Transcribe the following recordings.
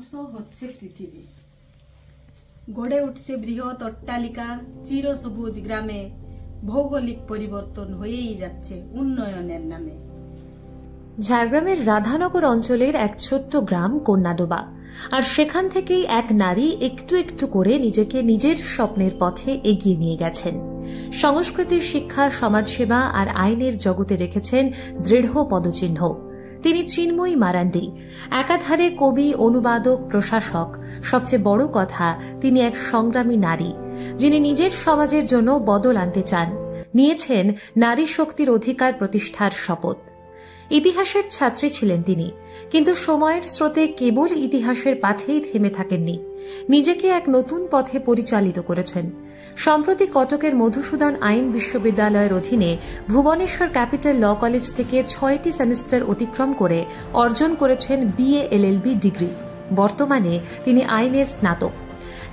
অংশ হচ্ছে পৃথিবী। গড়ে উঠছে বৃহৎ অট্টালিকা, চিরসবুজ গ্রামে, ভৌগোলিক পরিবর্তন হয়েই যাচ্ছে উন্নয়নের নামে। ঝাড়গ্রামের রাধানগর অঞ্চলের এক ছোট্ট গ্রাম কন্যাডোবা, আর সেখান থেকেই এক নারী একটু একটু করে নিজেকে নিজের স্বপ্নের পথে এগিয়ে নিয়ে গেছেন। সংস্কৃতি, শিক্ষা, সমাজসেবা আর আইনের জগতে রেখেছেন দৃঢ় পদচিহ্ন। তিনি চিন্ময়ী মারান্ডি, একাধারে কবি, অনুবাদক, প্রশাসক। সবচেয়ে বড় কথা, তিনি এক সংগ্রামী নারী, যিনি নিজের সমাজের জন্য বদল আনতে চান। নিয়েছেন নারী শক্তির অধিকার প্রতিষ্ঠার শপথ। ইতিহাসের ছাত্রী ছিলেন তিনি, কিন্তু সময়ের স্রোতে কেবল ইতিহাসের পাথেই থেমে থাকেননি, নিজেকে এক নতুন পথে পরিচালিত করেছেন। সম্প্রতি কটকের মধুসূদন আইন বিশ্ববিদ্যালয়ের অধীনে ভুবনেশ্বর ক্যাপিটাল ল কলেজ থেকে 6টি সেমিস্টার অতিক্রম করে অর্জন করেছেন BA LLB ডিগ্রি। বর্তমানে তিনি আইনের স্নাতক।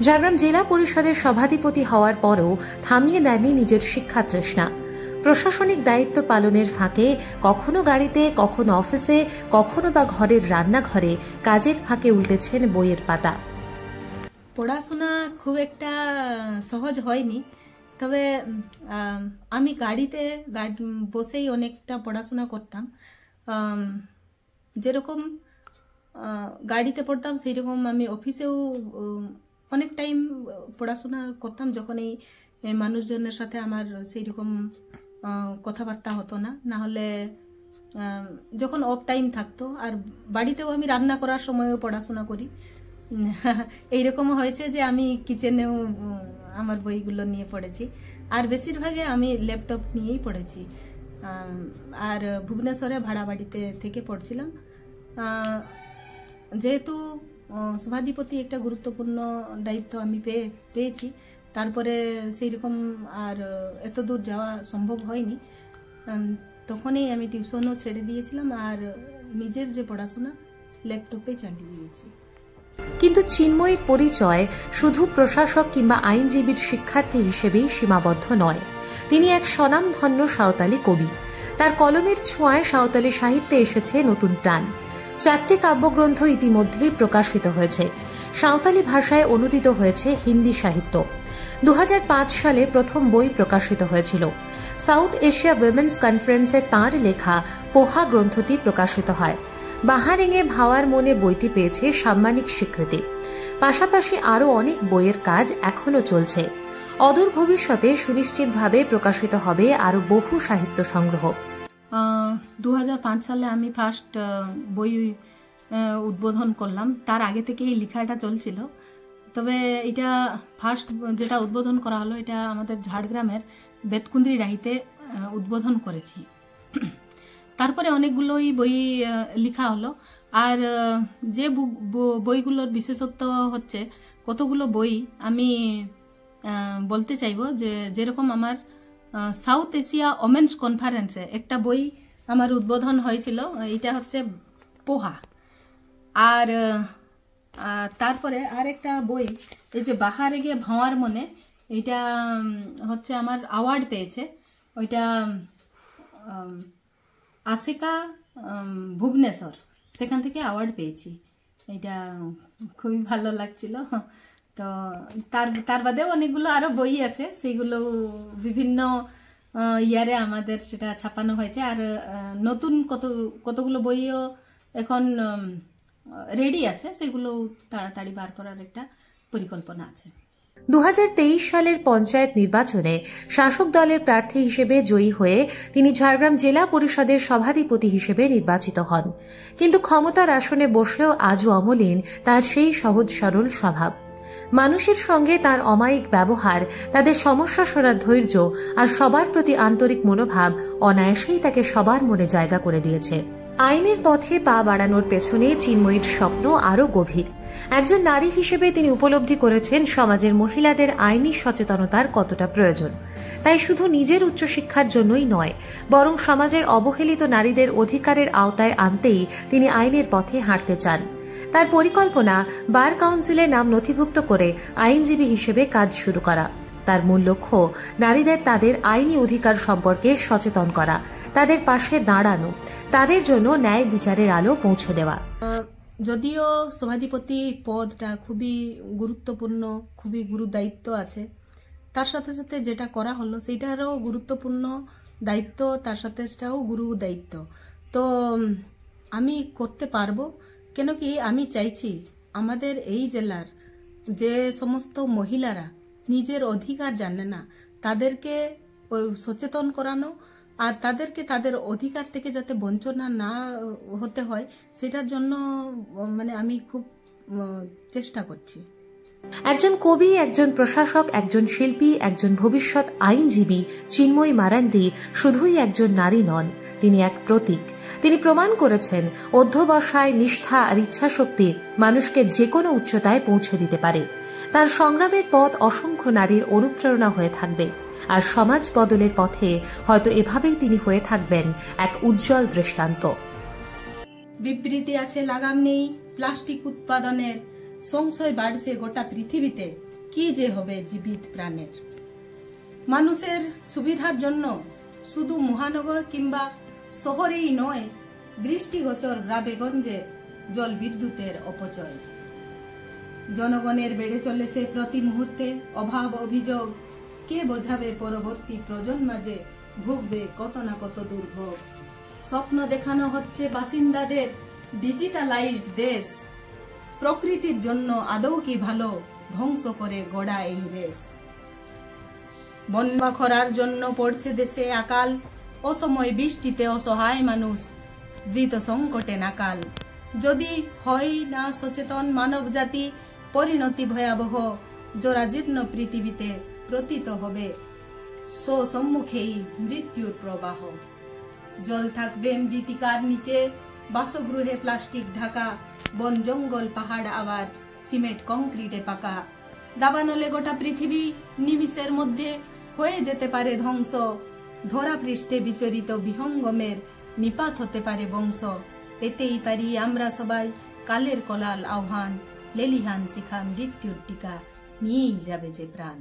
ঝাড়গ্রাম জেলা পরিষদের সভাধিপতি হওয়ার পরও থামিয়ে দেননি নিজের শিক্ষা তৃষ্ণা। প্রশাসনিক দায়িত্ব পালনের ফাঁকে কখনো গাড়িতে, কখনো অফিসে, কখনো বা ঘরের রান্নাঘরে কাজের ফাঁকে উল্টেছেন বইয়ের পাতা। পড়াশোনা খুব একটা সহজ হয়নি, তবে আমি গাড়িতে বসেই অনেকটা পড়াশোনা করতাম। যেরকম গাড়িতে পড়তাম সেই রকম আমি অফিসেও অনেক টাইম পড়াশোনা করতাম, যখন এই মানুষজনের সাথে আমার সেই রকম কথাবার্তা হতো না। না হলে যখন অফ টাইম থাকতো, আর বাড়িতেও আমি রান্না করার সময়ও পড়াশোনা করি। এইরকমও হয়েছে যে আমি কিচেনেও আমার বইগুলো নিয়ে পড়েছি, আর বেশিরভাগে আমি ল্যাপটপ নিয়েই পড়েছি। আর ভুবনেশ্বরে ভাড়া বাড়িতে থেকে পড়ছিলাম। যেহেতু সভাধিপতি একটা গুরুত্বপূর্ণ দায়িত্ব আমি পেয়েছি, তারপরে সেই রকম আর এত দূর যাওয়া সম্ভব হয়নি। তখনই আমি টিউশনও ছেড়ে দিয়েছিলাম, আর নিজের যে পড়াশোনা ল্যাপটপে চালিয়ে দিয়েছি। কিন্তু চিন্ময়ীর পরিচয় শুধু প্রশাসক কিংবা আইনজীবীর শিক্ষার্থী হিসেবেই সীমাবদ্ধ নয়। তিনি এক স্বনামধন্য সাঁওতালি কবি। তার কলমের ছোঁয়ায় সাঁওতালি সাহিত্যে এসেছে নতুন প্রাণ। 4টি কাব্যগ্রন্থ ইতিমধ্যেই প্রকাশিত হয়েছে। সাঁওতালি ভাষায় অনুদিত হয়েছে হিন্দি সাহিত্য। 2005 সালে প্রথম বই প্রকাশিত হয়েছিল। সাউথ এশিয়া উইমেন্স কনফারেন্সে তাঁর লেখা পোহা গ্রন্থটি প্রকাশিত হয়। বাহারিংয়ে ভাওয়ার মনে বইটি পেয়েছে সাম্মানিক স্বীকৃতি। পাশাপাশি আরও অনেক বইয়ের কাজ এখনও চলছে। অদূর ভবিষ্যতে সুনিশ্চিতভাবে প্রকাশিত হবে আরও বহু সাহিত্য সংগ্রহ। 2005 সালে আমি ফার্স্ট বই উদ্বোধন করলাম। তার আগে থেকেই লেখাটা চলছিল, তবে এটা ফার্স্ট যেটা উদ্বোধন করা হলো এটা আমাদের ঝাড়গ্রামের বেতকুন্দ্রি ডাহিতে উদ্বোধন করেছি। তারপরে অনেকগুলোই বই লেখা হলো। আর যে বইগুলোর বিশেষত্ব হচ্ছে, কতগুলো বই আমি বলতে চাইব যে যেরকম আমার সাউথ এশিয়া ওমেন্স কনফারেন্সে একটা বই আমার উদ্বোধন হয়েছিল, এটা হচ্ছে পোহা। আর তারপরে আর একটা বই, এই যে বাহারে গিয়ে ভাওয়ার মনে, এটা হচ্ছে আমার অ্যাওয়ার্ড পেয়েছে। ওইটা আশিকা ভুবনেশ্বর, সেখান থেকে অ্যাওয়ার্ড পেয়েছি। এটা খুবই ভালো লাগছিল। তো তার বাদেও অনেকগুলো আরো বই আছে, সেইগুলো বিভিন্ন ইয়ারে আমাদের সেটা ছাপানো হয়েছে। আর নতুন কতগুলো বইও এখন রেডি আছে, সেগুলো তাড়াতাড়ি বার করার একটা পরিকল্পনা আছে। 2023 সালের পঞ্চায়েত নির্বাচনে শাসক দলের প্রার্থী হিসেবে জয়ী হয়ে তিনি ঝাড়গ্রাম জেলা পরিষদের সভাধিপতি হিসেবে নির্বাচিত হন। কিন্তু ক্ষমতার আসনে বসেও আজও অমলিন তার সেই সহজ সরল স্বভাব। মানুষের সঙ্গে তার অমায়িক ব্যবহার, তাদের সমস্যা শোনার ধৈর্য আর সবার প্রতি আন্তরিক মনোভাব অনায়াসেই তাকে সবার মনে জায়গা করে দিয়েছে। আইনের পথে পা বাড়ানোর পেছনে চিন্ময়ীর স্বপ্ন আরও গভীর। একজন নারী হিসেবে তিনি উপলব্ধি করেছেন সমাজের মহিলাদের আইনি সচেতনতার কতটা প্রয়োজন। তাই শুধু নিজের উচ্চশিক্ষার জন্যই নয়, বরং সমাজের অবহেলিত নারীদের অধিকারের আওতায় আনতেই তিনি আইনের পথে হাঁটতে চান। তার পরিকল্পনা বার কাউন্সিলে নাম নথিভুক্ত করে আইনজীবী হিসেবে কাজ শুরু করা। তার মূল লক্ষ্য নারীদের তাদের আইনি অধিকার সম্পর্কে সচেতন করা, তাদের পাশে দাঁড়ানো, তাদের জন্য ন্যায় বিচারের আলো পৌঁছে দেওয়া। যদিও সভাধিপতি পদটা খুবই গুরুত্বপূর্ণ, খুবই গুরু দায়িত্ব আছে, তার সাথে সাথে যেটা করা হলো সেটারও গুরুত্বপূর্ণ দায়িত্ব, তার সাথে সেটাও গুরু দায়িত্ব। তো আমি করতে পারবো, কেন কি আমি চাইছি আমাদের এই জেলার যে সমস্ত মহিলারা নিজের অধিকার জানে না তাদেরকে সচেতন করানো, আর তাদেরকে তাদের অধিকার থেকে যাতে বঞ্চনা না হতে হয় সেটার জন্য মানে আমি খুব চেষ্টা করছি। একজন কবি, একজন প্রশাসক, একজন শিল্পী, একজন ভবিষ্যৎ আইনজীবী চিন্ময়ী মারান্ডি শুধুই একজন নারী নন, তিনি এক প্রতীক। তিনি প্রমাণ করেছেন অধ্যবসায়, নিষ্ঠা আর ইচ্ছাশক্তি মানুষকে যে কোনো উচ্চতায় পৌঁছে দিতে পারে। তার সংগ্রামের পথ অসংখ্য নারীর অনুপ্রেরণা হয়ে থাকবে, আর সমাজ বদলের পথে হয়তো এভাবেই তিনি হয়ে থাকবেন এক উজ্জ্বল দৃষ্টান্ত। বিবৃতি আছে লাগাম নেই প্লাস্টিক উৎপাদনের, সংশয় বাড়ছে গোটা পৃথিবীতে, কি যে হবে জীবিত প্রাণের। মানুষের সুবিধার জন্য শুধু মহানগর কিংবা শহরেই নয়, দৃষ্টিগোচর গ্রামেগঞ্জে জল বিদ্যুতের অপচয়। জনগণের বেড়ে চলেছে প্রতি মুহূর্তে অভাব অভিযোগ, কে বোঝাবে পরবর্তী প্রজন্ম যে ভুগবে কত না কত দুর্ভোগ। স্বপ্ন দেখানো হচ্ছে বাসিন্দাদের ডিজিটালাইজড দেশ, প্রকৃতির জন্য আদৌ কি ভালো ধ্বংস করে গড়া এই দেশ। বন্যা খরার জন্য পড়ছে দেশে আকাল, অসময় বৃষ্টিতে অসহায় মানুষ দ্রুত সংকটে নাকাল। যদি হয় না সচেতন মানব জাতি, পরিণতি ভয়াবহ, জরাজীর্ণ পৃথিবীতে প্রতীত হবে সম্মুখেই মৃত্যুর প্রবাহ। জল থাকবে মৃত্তিকার নিচে, বাসগৃহে প্লাস্টিক ঢাকা, বন জঙ্গল পাহাড় আবার সিমেন্ট কংক্রিটে পাকা। দাবানলে গোটা পৃথিবী নিমিষের মধ্যে হয়ে যেতে পারে ধ্বংস, ধরা পৃষ্ঠে বিচরিত বিহঙ্গমের নিপাত হতে পারে বংশ। পেতেই পারি আমরা সবাই কালের কলাল আহ্বান, লেলিহান শিখা মৃত্যুর টিকা, নিয়েই যাবে যে প্রাণ।